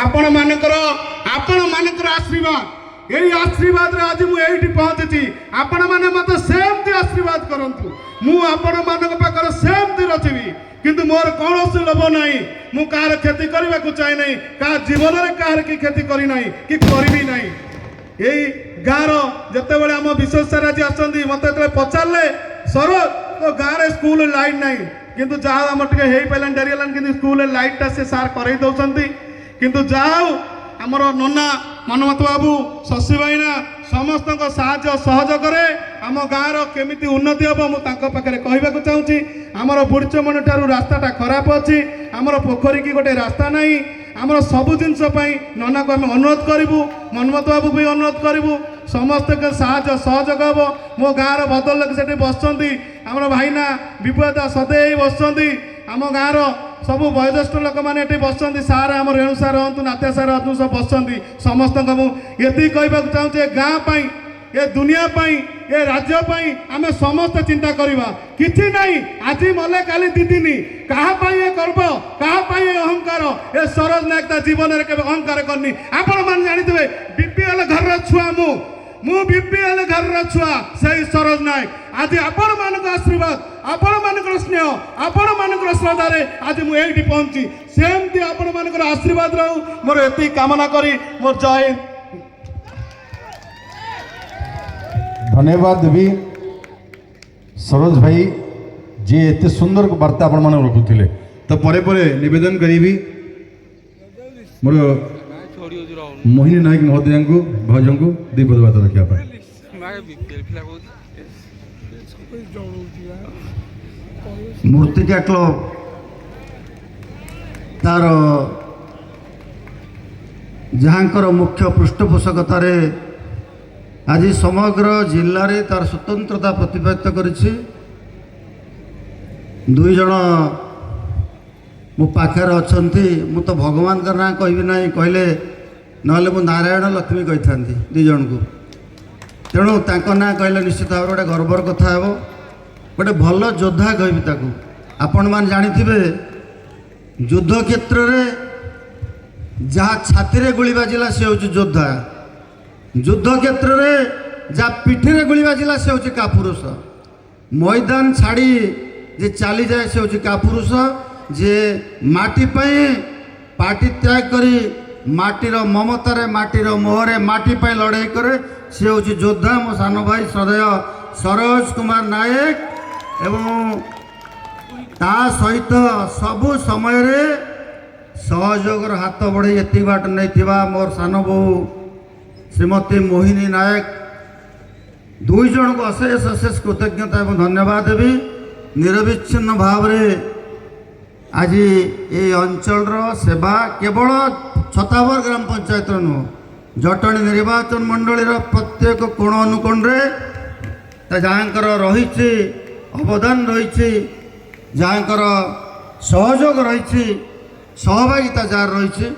आपण मानकर आशीर्वाद यही आशीर्वाद आज मुझे पहुंची आपण मैंने मत सेमती आशीर्वाद करंतु मुझे सेमती रचीबी किंतु मोर कौन लोभ ना मु कार क्षति करने को चाहे ना क्या जीवन में कह की क्षति करना कि करी ना यही गाँव जिते बड़े आम विश्वेश सर आज आसती मत पचारे सर तो गाँव में स्कूल लाइट ना किंतु जहाँ आम टे हो पारा डेरी कि स्कूल लाइटा से सार कर दौरान किंतु जाओ आमर नना मनमत बाबू शशि भाईना समस्त साहाय्य सहयोग आम गाँव केमिति उन्नति हम मुझे कहवाक चाहूँगी आमर बुड़चमणी ठार रास्ताटा खराब अच्छी आमर पोखरी की गोटे रास्ता ना आमर सबु जिनपाई नना को आम अनुरोध करूँ मनमत बाबू भी अनुरोध करूँ समस्त के साहाय्य सहयोग हम मो गाँव बदल लोक से बसती आमर भाईना विपदा सदे बसती आम गाँव सबू वयोज्येष्ठ लोक मैंने बसती सार आम रेणु सार हूँ नात्या सार हूँ सब बसती समस्त मुझे कहवाक चाहूँगे गाँव ये दुनिया ये राज्य आम समस्त चिंता करवा किसी नहीं आज मले काली दीदिनी क्या ये गर्व क्या ये अहंकार ये सरोज नायक जीवन में केवल अहंकार करनी आपण मैंने जानते बीपीएल घर छुआ मु बीपीएल घर छुआ से सरोज नायक आज आपण मान आशीर्वाद आपण मान स्नेह आपण मान श्रद्धा आज मुझे पहुंची सेमती आपण मान आशीर्वाद रहू मोर ये कामना करी मोर जय धन्यवाद देवी सरोज भाई जी एत सुंदर वार्ता आपण मान रखुले तो परे परे निवेदन करी मोर मोहिनी नायक महोदय को भाज को दीपद बात रखा मूर्तिका क्लब तार जहाँकर मुख्य पृष्ठपोषकतार आज समग्र जिले में तार स्वतंत्रता प्रतिपादित करिछि दुई जन मो पाखे अच्छी मु तो भगवान का ना कहबी ना कहले नहले मु नारायण लक्ष्मी कही था दी जन को तेणु तांको ना कहले निश्चित भाव गोटे गर्वर कथा हे गोटे भल योद्धा कहबी ताकू आपण मान जानिथिबे युद्ध क्षेत्र में जहाँ छाती गोली बाजिला से होची योद्धा युद्ध क्षेत्र में जहाँ पिठी गोली बाजिला से होची कापुरुष मैदान छाड़ी जे चली जाए से होची कापुरुष जे माटी पार्टी त्याग करी माटीर ममतार माटीर मोहरे माटी पाई लड़ाई करे से होची योद्धा मो सान भाई श्रद्धेय सरोज कुमार नायक एवं ता सहित सबु समय सहयोग हाथ बढ़े एति बाट नहीं मोर सान बो श्रीमती मोहिनी नायक दुई जन को अशेष अशेष कृतज्ञता एवं धन्यवाद देवी निरविच्छिन्न भाव आज ये अंचल सेवा केवल छतावर ग्राम पंचायत नुह जटणी निर्वाचन मंडली प्रत्येक कोण अनुकोण जहाँकर रही अवदान रही जहाँकर सहयोग रही सहभागिता जार रही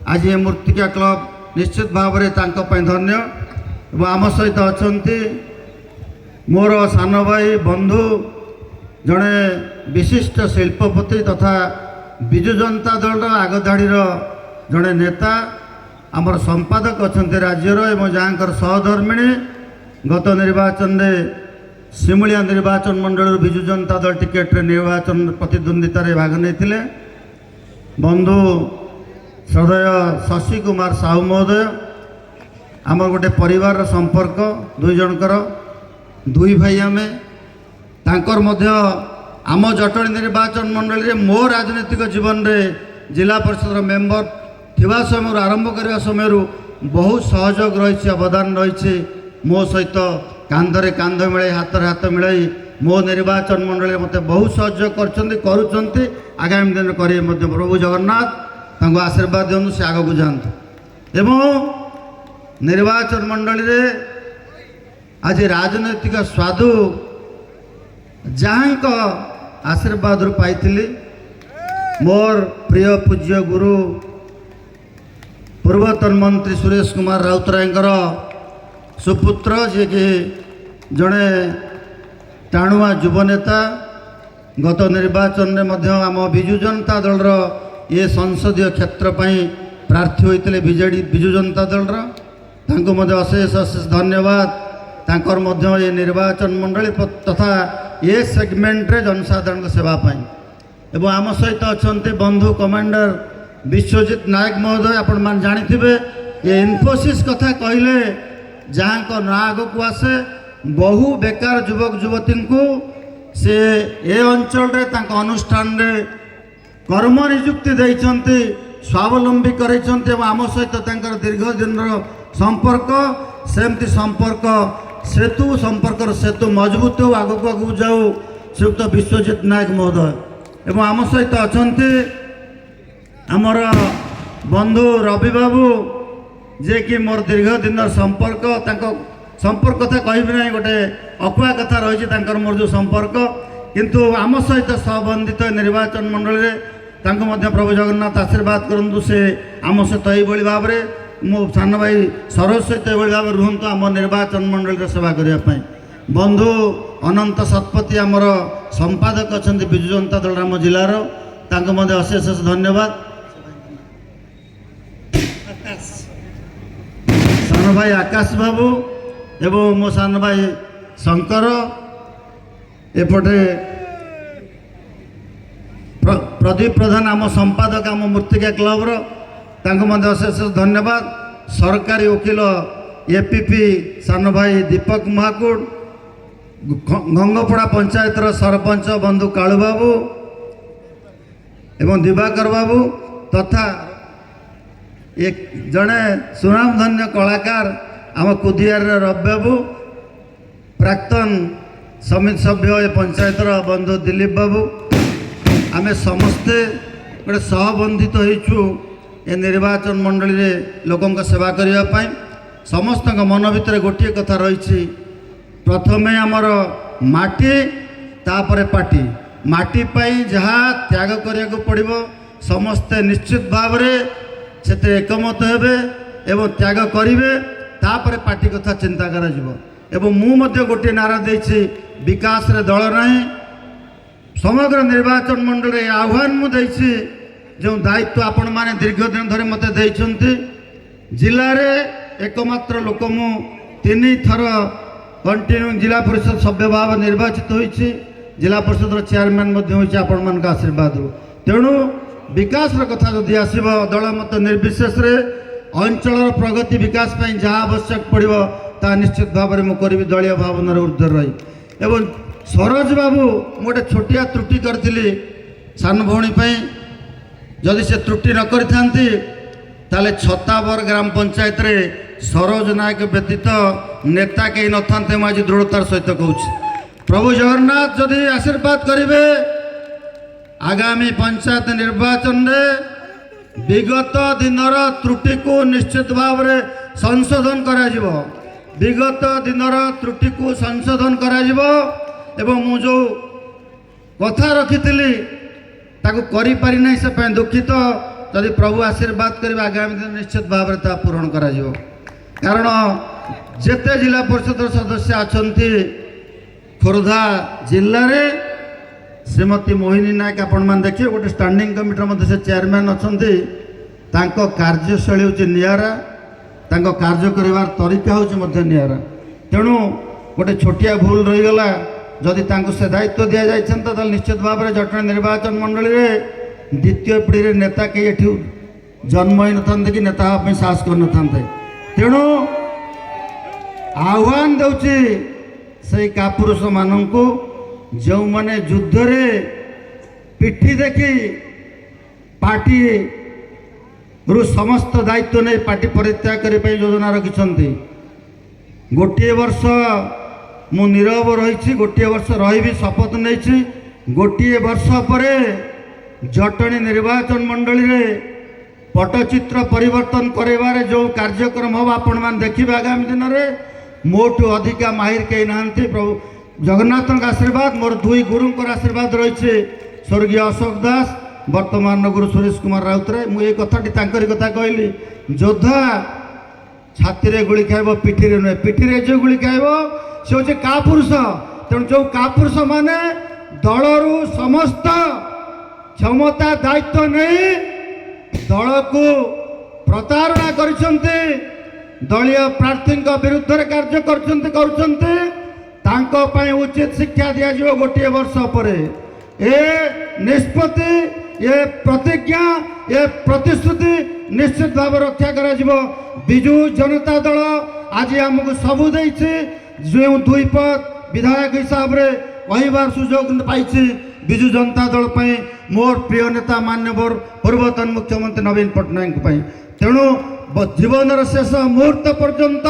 आज ये मूर्तिका क्लब निश्चित भाव में धन्य एवं आम सहित अच्छा मोर सान भाई बंधु जड़े विशिष्ट शिल्पपति तथा विजु जनता दल आगधाड़ी जड़े नेता आमर संपादक अच्छा राज्यर एवं जहाँकर सहधर्मिणी गत निर्वाचन में सिमुलिया निर्वाचन मंडल विजु जनता दल टिकेट निर्वाचन प्रतिद्वंदितार भाग नहीं बंधु श्रद्धेय शशि कुमार साहू महोदय आमर गोटे परिवार संपर्क दुई जनकर दुई भाई आम तांकर मध्य आम जटणी निर्वाचन मंडली मो राजनीतिक जीवन में जिला परिषद मेंबर थिबा समय आरंभ करने समय बहुत सहयोग रही अवदान रही मो सहित कांधरे कांध मिलाई हाथ हाथ मिलाई मो निर्वाचन मंडली मत बहुत सहयोग कर आगामी दिन करें प्रभु जगन्नाथ तांको आशीर्वाद दिंतु से आग को जातु एवं निर्वाचन मंडली आज राजनैतिक स्वादु जहाँ आशीर्वाद पाई मोर प्रिय पूज्य गुरु पूर्वतन मंत्री सुरेश कुमार राउतराय सुपुत्र जी कि जड़े टाणुआ युवनेता गत निर्वाचन में आम विजु जनता दल ये संसदीय क्षेत्र प्रार्थी होते बीजेडी विजु जनता दलर तांको मध्य अशेष अशेष धन्यवाद तांकर मध्य ये निर्वाचन मंडली तथा ये सेगमेंट रे जनसाधारण सेवा पाई एवं आम सहित अच्छा बंधु कमांडर विश्वजित नायक महोदय आपण मान जानिथिबे ये इन्फोसिस कथा कहले जहाँ को ना आग को आसे बहु बेकार युवक युवती को से ए अंचल रे तांको अनुष्ठान रे कर्म नियुक्ति देइचंती स्वावलंबी करैचंती एवं आम सहित तांकर दीर्घ दिन संपर्क सेमती संपर्क संपर्कर सेतु मजबूत हो आग को आगू जाऊ श्रीयुक्त विश्वजित नायक महोदय एवं आम सहित अच्छा आमर बंधु रवि बाबू जे कि मोर दीर्घ दिन संपर्क संपर्क कथा कहबी ना गोटे अकुआ कथा रही मोर जो संपर्क किंतु आम सहित संबंधित निर्वाचन मंडली में प्रभु जगन्नाथ आशीर्वाद करंतु से आम सहित यही भाव में मो सान भाई सरोज सहित यही भाव रुहतु आम निर्वाचन मंडली सेवा करने बंधु अनंत शतपथी आमर संपादक अच्छा विजु जनता दल आम जिलार अशेष अशेष धन्यवाद सान भाई आकाश बाबू एवं मो सान भाई शंकर एपटे प्रदीप प्रधान आम संपादक आम मूर्तिका क्लबर अशेष धन्यवाद सरकारी वकिल एपीपी सान भाई दीपक महाकुड गंगपड़ा पंचायतर सरपंच बंधु कालू बाबू एवं दिवाकर बाबू तथा एक जड़े सुनामधन्य कलाकार आम कुदियार रवि बाबू प्राक्तन समिति सभ्य ए पंचायतर बंधु दिलीप बाबू आम समस्ते गोटे सहबंधित होइछु ए निर्वाचन मंडली रे लोकों सेवा करने समस्त मन भितर गोटे कथा रही प्रथमे आमर माटी तापरे पार्टी माटी पाई जहाँ त्याग करिया को पड़िबो समस्ते निश्चित भाव से एकमत हेबे एवं त्याग करिवे तापरे पार्टी कथा चिंता करा जिवो एवं मु मध्य गोटे नारा देछि विकास रे दल नाही समग्र निर्वाचन मंडल रे आह्वान मु देछि जो दायित्व आपण माने दीर्घ दिन धरे मते देइछंती जिल्ला रे एकमात्र लोक मु 3 थर कंटिन्यू जिला परिषद सभ्य भाव निर्वाचित होइछि जिला परिषद चेयरमैन मध्य होइछि आपण मान का आशीर्वाद तेणु विकास कथा जदि आसब दल मत निर्विशेष रे अंचल प्रगति विकास पर जहाँ आवश्यक पड़ो ता निश्चित भाव में मुझे दलीय भावनार ऊर्ध्व रही एवं सरोज बाबू गोटे छोटिया त्रुटि करी सान भौणी जदि से त्रुटि न करी ताले छताबर ग्राम पंचायत रे सरोज नायक व्यतीत नेता कहीं न था मुझे दृढ़तार सहित कहूँ प्रभु जगन्नाथ जदि आशीर्वाद करेंगे आगामी पंचायत निर्वाचन रे विगत दिनर त्रुटि को निश्चित भाव में संशोधन करा जिवो विगत दिनर त्रुटि को संशोधन करा जिवो एवं मु जो कथा रखी ताकू करि पारि नै से पे दुखित जदि प्रभु आशीर्वाद करेंगे आगामी दिन निश्चित भाव में ता पूरण करा जिवो कारण जेते जिला परिषद सदस्य अछंती खोर्धा जिल्ला रे श्रीमती मोहिनी नायक आपण मान देखिए गोटे स्टैंडिंग कमिटी मध्य से चेयरमैन अच्छा कार्यशैली हूँ निरा कार्य कर तरीका हूँ निरा तेणु गोटे छोटिया भूल रहीगला जदि से दायित्व दि जाता निश्चित भाव में जटणी निर्वाचन मंडली रे द्वितीय पीढ़ी नेता कई एठी जन्म ही न कि नेता हाँ साहस कर न तेणु आह्वान दूची से कापुरुष मानू जो माने युद्ध रे पिठी देखी पार्टी रु समस्त दायित्व नहीं पार्टी परित्याग करने योजना रखिंट गोटे वर्ष मु नीरव रही गोटे वर्ष रही शपथ नहीं गोटे वर्ष पर जटणी निर्वाचन मंडली रे पटचित्र परिवर्तन करवारे जो कार्यक्रम हम आपण मान देखिए आगामी दिन में मोठू अधिका माहिर कहीं ना प्रभु जगन्नाथ आशीर्वाद मोर दुई गुरु आशीर्वाद रही स्वर्गीय अशोक दास वर्तमान गुरु सुरेश कुमार राउतराय मुझे कथाटी कथा कहली योद्धा छाती रे गुली खाइब पिठी रे नुहे पिठी रे जो गुली खाइब से हूँ कापुरुष तेणु जो कापुरुष माने दलरू समस्त क्षमता दायित्व नहीं दल को प्रतारणा करिसेंते दलीय प्रार्थी विरुद्ध कार्य करछन्ते तांको पई उचित शिक्षा दिया जो गोटे वर्ष पर ए निष्पत्ति ये प्रतिज्ञा ये प्रतिश्रुति निश्चित भाव रक्षा करा जिवो। बिजु जनता दल आज आमको सबू देइछि जो दुई पद विधायक हिसाब रे कहबार सुजोग पाइछि बिजु जनता दल पई मोर प्रिय नेता मान्यवर पूर्वतन मुख्यमंत्री नवीन पट्टनायक पई तेणु जीवन शेष मुहूर्त पर्यंत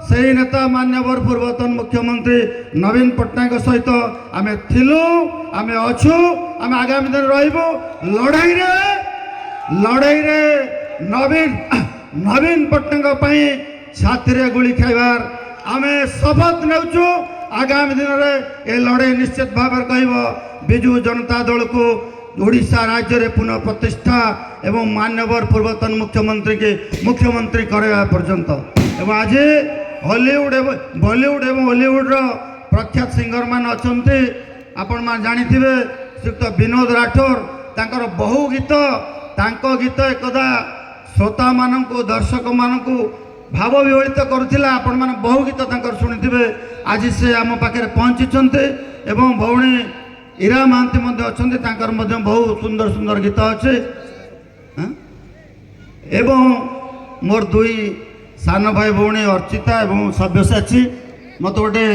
से नेता मान्यवर पूर्वतन मुख्यमंत्री नवीन पट्टनायक सहित आमे थिलु आमे अछु आमे आगामी दिन रहिबो लड़ाई रे नवीन पट्टनायक पई छाती रे गुली खाइबार आमे शपथ नेउछु। आगामी दिन रे ए लड़ाई निश्चित भाव कहबो बिजु जनता दल को ओडिशा राज्य रे पुनः प्रतिष्ठा एवं मान्यवर पूर्वतन मुख्यमंत्री के मुख्यमंत्री करवा पर्यंत एवं आज हॉलीवुड बॉलीवुड एवं हॉलीवुड रो प्रख्यात सिंगर मान अछंती आपण मान जानिथिबे श्रीयुक्त विनोद राठौर तांकर बहु गीत एकदा श्रोता मानक दर्शक मानक भाव विहलित करुथिला आपण मान बहु गीत तांकर सुनिथिबे आज से आम पाखे पहुंची एवं भौणी ईरा महांती मध्य अछंती तांकर मध्य बहु सुंदर सुंदर गीत अच्छे एवं मोर दुई सान भाई भौणी अर्चिता एवं सब्यसाची मत गोटे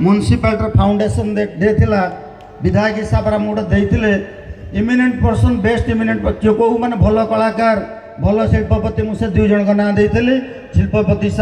म्युनिसिपालिटी फाउंडेशन डे थिला विधायक हिसाब से गोटे देते इमिनेंट पर्सन बेस्ट इमिनेंट जो कौ मैंने भल कलाकार भल शिल्पपति मुझे दुई जन का ना देते शिल्पपति हिसाब